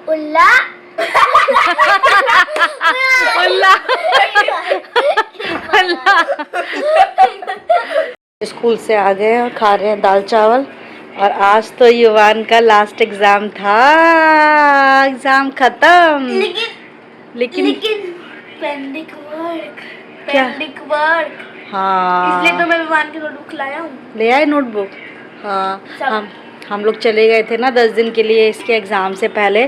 Ulla Ulla Ulla. School से आ गए और खा रहे हैं दाल चावल। और आज तो युवान का लास्ट एग्जाम था, एग्जाम खत्म। लेकिन पेंडिंग वर्क, क्या? Pending work. हाँ, इसलिए तो मैं युवान की नोटबुक लाया हूँ। ले आए नोटबुक। हाँ, हम लोग चले गए थे ना 10 दिन के लिए इसके एग्ज़ाम से पहले,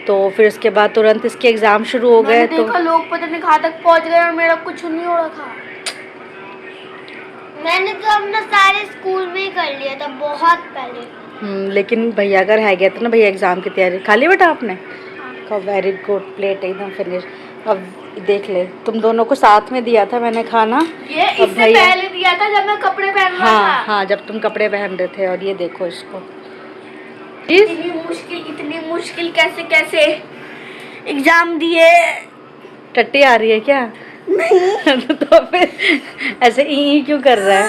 तो फिर उसके बाद तुरंत इसके एग्ज़ाम शुरू हो गए। तो देखा लोग पता नहीं कहाँ तक पहुँच गए और मेरा कुछ नहीं हो रखा। मैंने तो अपना सारे स्कूल में ही कर लिया था बहुत पहले। लेकिन भैया का रह गया था ना, भैया एग्ज़ाम की तैयारी। खा ली बेटा आपने? का वेरी गुड, प्लेट एकदम फिनिश। अब देख ले, तुम दोनों को साथ में दिया था मैंने खाना। ये इससे पहले दिया था जब मैं कपड़े पहन रहा था। हाँ, जब तुम कपड़े पहन रहे थे। और ये देखो इसको, इतनी मुश्किल कैसे एग्जाम दिए। टट्टी आ रही है क्या? नहीं। तो फिर ऐसे ई क्यों कर रहा है?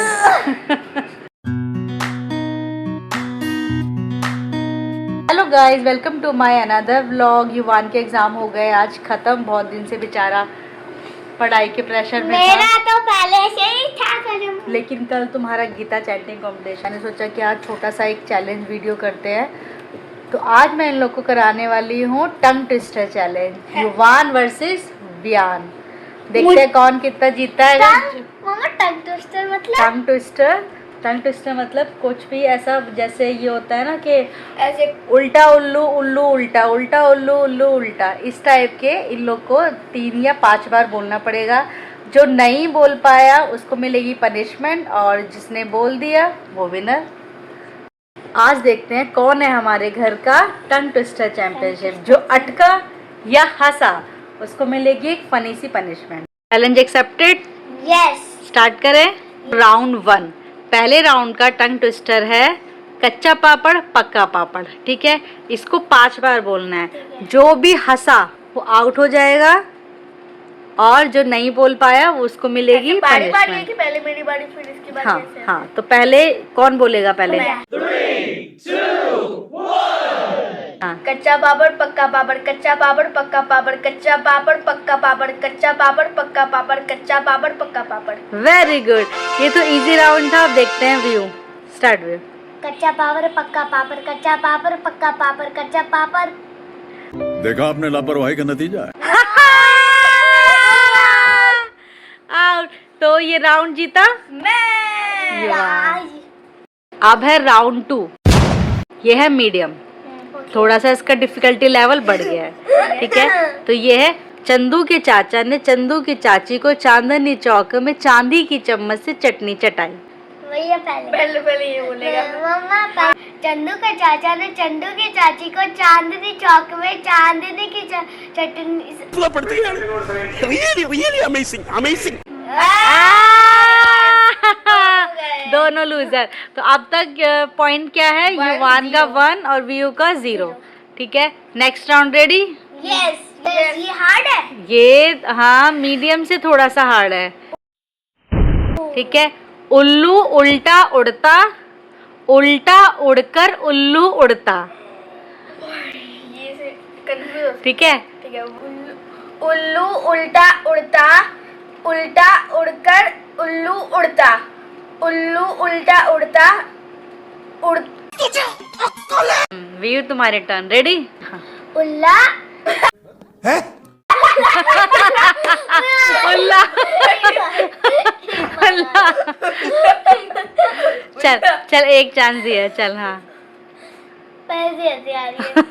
Hello guys, welcome to my another vlog. Yuvan के एग्जाम हो गए आज खत्म। बहुत दिन से बेचारा पढ़ाई के प्रेशर में मेरा था। तो पहले से ही था। लेकिन कल तुम्हारा गीता चैटिंग कॉम्पिटिशन, मैंने सोचा कि आज छोटा सा एक चैलेंज वीडियो करते हैं। तो आज मैं इन लोग को कराने वाली हूँ टंग ट्विस्टर चैलेंज, युवान वर्सेस वियान। देखते हैं कौन कितना जीता है। मम्मा टंग ट्विस्टर मतलब? टंग ट्विस्टर मतलब कुछ भी ऐसा, जैसे ये होता है ना कि ऐसे उल्टा उल्लू उल्लू उल्टा, उल्टा उल्लू उल्लू उल्टा, इस टाइप के इन लोग को 3 या 5 बार बोलना पड़ेगा। जो नहीं बोल पाया उसको मिलेगी पनिशमेंट, और जिसने बोल दिया वो विनर। आज देखते हैं कौन है हमारे घर का टंग ट्विस्टर चैंपियनशिप। जो अटका या हंसा उसको मिलेगी एक फनी सी punishment. Challenge accepted. Yes. Start करें। राउंड 1, पहले राउंड का टंग ट्विस्टर है कच्चा पापड़ पक्का पापड़। ठीक है, इसको 5 बार बोलना है। जो भी हंसा वो आउट हो जाएगा, और जो नहीं बोल पाया वो उसको मिलेगी पनिशमेंट। पहले मेरी बारी फिर इसकी बारी। हाँ, तो पहले कौन बोलेगा पहले? 3, 2, 1। हाँ, कच्चा पापड़ पक्का पापड़, कच्चा पापड़ पक्का पापड़, कच्चा पापड़ पक्का पापड़, कच्चा पापड़ पक्का पापड़, कच्चा पापड़ पक्का पापड़। Very good. ये तो इजी राउंड था। अब देखते हैं व्यू। Start view. कच्चा पापड़ पक्का पापड़, कच्चा पापड़ पक्का पापड़, कच्चा पापड़। देखा आपने लापरवाही का नतीजा है। आउट। तो ये राउंड जीता मैं। अब है राउंड 2। ये है मीडियम, थोड़ा सा इसका डिफिकल्टी लेवल बढ़ गया है। ठीक है, तो ये है चंदू के चाचा ने चंदू की चाची को चांदनी चौक में चांदी की चम्मच से चटनी चटाई। भैया पहले ये बोलेगा। मम्मा, चंदू के चाचा ने चंदू की चाची को चांदनी चौक में चांदनी की चटनी। दोनों लूजर। तो अब तक पॉइंट क्या है? युवान का 1 और व्यू का 0। ठीक है, नेक्स्ट राउंड रेडी? यस। ये हार्ड है। ये हाँ, मीडियम से थोड़ा सा हार्ड है। ठीक है, उल्लू उल्टा उड़ता, उल्टा उड़कर उल्लू उड़ता। ये से कंफ्यूज। ठीक है, उल्लू उल्टा उड़ता, उल्टा उड़कर उल्लू उड़ता, उल्लू उल्टा उड़ता उड़। व्यू तुम्हारे टर्न। रेडी? उल्ला है? उल्ला उल्ला। चल एक चांस दिया। चल हाँ, पैसे ऐसे आ रही है।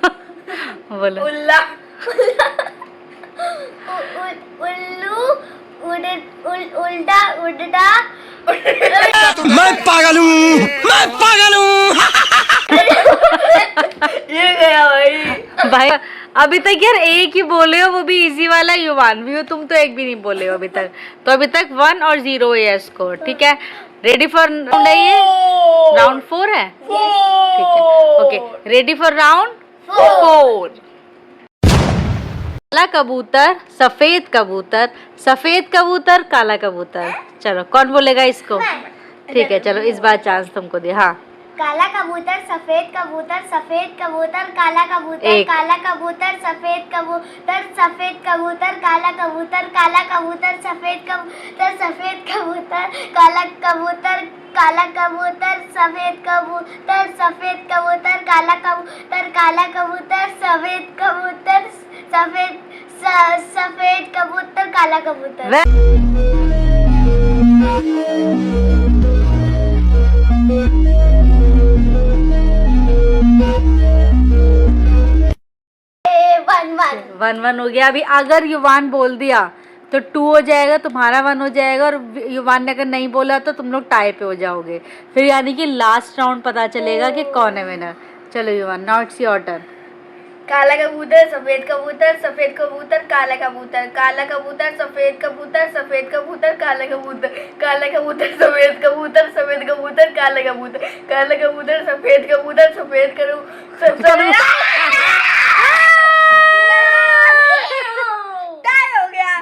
बोलो। उल्ला उल्लू उल्टा उड़ता। मैं पागल हूँ, मैं पागल हूँ। ये गया भाई। अभी तक यार एक ही बोले हो, वो भी इजी वाला। युवान भी हो तुम, तो एक भी नहीं बोले हो अभी तक। तो अभी तक 1 और 0 है स्कोर। ठीक है, रेडी फॉर राउंड है ये? राउंड 4 है। ठीक है, ओके, रेडी फॉर राउंड 4। काला कबूतर सफेद कबूतर, सफेद कबूतर काला कबूतर। चलो कौन बोलेगा इसको? ठीक है, चलो इस बार चांस तुमको दे। हाँ, काला कबूतर सफेद कबूतर सफेद कबूतर काला कबूतर एक। काला कबूतर सफेद कबूतर सफेद कबूतर काला कबूतर काला कबूतर सफेद कबूतर सफेद कबूतर काला कबूतर सफेद कबूतर सफेद कबूतर काला कबूतर सफेद कबूतर सफेद कबूतर काला कबूतर वन वन हो गया। अभी अगर युवान बोल दिया तो 2 हो जाएगा, तुम्हारा 1 हो जाएगा, और युवान ने अगर नहीं बोला तो तुम लोग टाई पे हो जाओगे। फिर यानी कि लास्ट राउंड पता चलेगा कि कौन है विनर। चलो युवान, नाउ इट्स योर टर्न। काला कबूतर सफेद कबूतर सफेद कबूतर काला कबूतर सफेद कबूतर सफेद कबूतर काला कबूतर सफेद कबूतर काला कबूतर सफेद हो गया।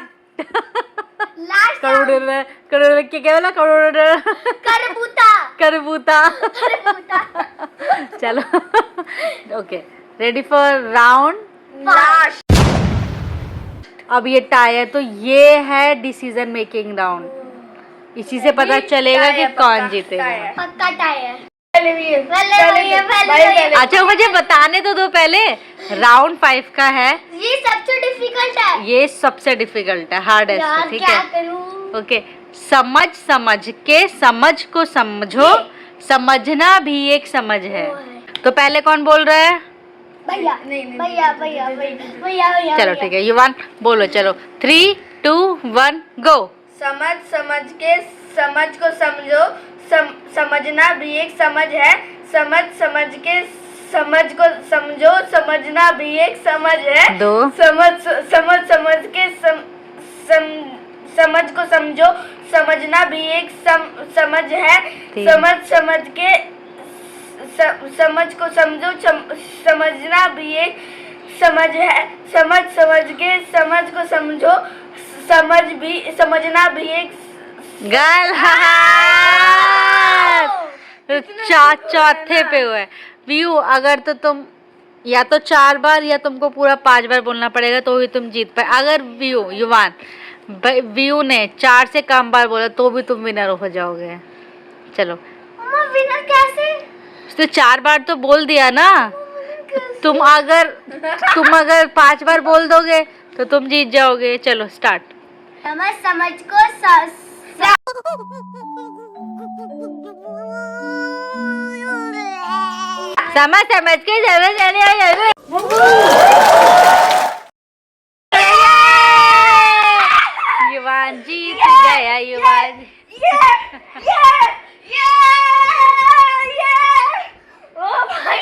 करोड़ क्या बोला? करबूता। चलो okay, ready for round last. अब ये टाई है तो ये है डिसीजन मेकिंग राउंड। इसी से पता चलेगा कि कौन जीतेगा। पक्का टाई है। पहले अच्छा मुझे बताने तो दो पहले। राउंड 5 का है, ये सबसे डिफिकल्ट है। ये सबसे डिफिकल्ट है, हार्डेस्ट है, ठीक क्या है? करूं? ओके, समझ के समझ को समझो, समझना भी एक समझ है। तो पहले कौन बोल रहा है? भैया चलो ठीक है, युवान बोलो। चलो 3 2 1 गो। समझ के समझ को समझो, समझना भी एक समझ है। समझ के समझ को समझो, समझना भी एक समझ है। 2 समझ के समझ को समझो, समझना भी एक समझ है। 3 समझ के समझ को समझो, समझना भी एक समझ है। समझ के समझ को समझो, समझना भी एक चौथे पे हुए व्यू। अगर तो तुम या तो 4 बार या तुमको पूरा 5 बार बोलना पड़ेगा तो ही तुम जीत पाए। अगर व्यू ने 4 से कम बार बोला तो भी तुम विनर हो जाओगे। चलो विनर कैसे? तो 4 बार तो बोल दिया ना। तुम अगर 5 बार बोल दोगे तो तुम जीत जाओगे। चलो स्टार्ट। समझ को समझ के युवान जीत गया। युवान ओ भाई,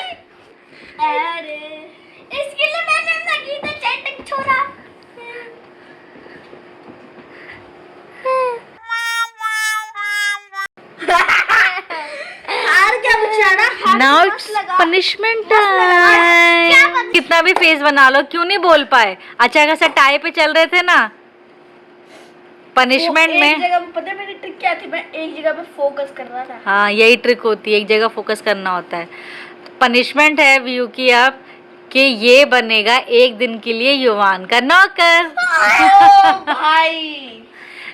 अरे इसके लिए मैंने अपना गीत चैटिंग छोड़ा। Now it's punishment time. कितना भी फेस बना लो, क्यों नहीं बोल पाए? अच्छा खासा टाई पे चल रहे थे ना। पनिशमेंट में एक जगह पता है मेरी ट्रिक क्या थी? मैं एक जगह पे फोकस कर रहा था। हाँ यही ट्रिक होती है, एक जगह फोकस करना होता है। पनिशमेंट है व्यू की आप कि ये बनेगा एक दिन के लिए युवान का नौकर। भाई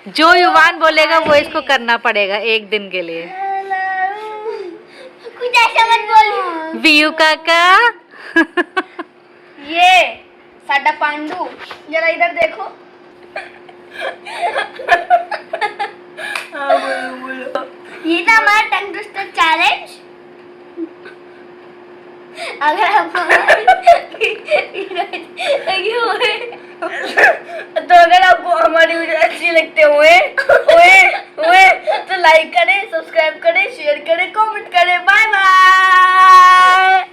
जो युवान बोलेगा वो इसको करना पड़ेगा एक दिन के लिए। कुछ ऐसा मत बोल व्यू काका। ये साडा पांडू, जरा इधर देखो। ये था हमारा टंग ट्विस्टर चैलेंज। अगर आपको हमारी वीडियो अच्छी लगते हुए तो लाइक करें, सब्सक्राइब करें, शेयर करें, कमेंट करें। Bye bye.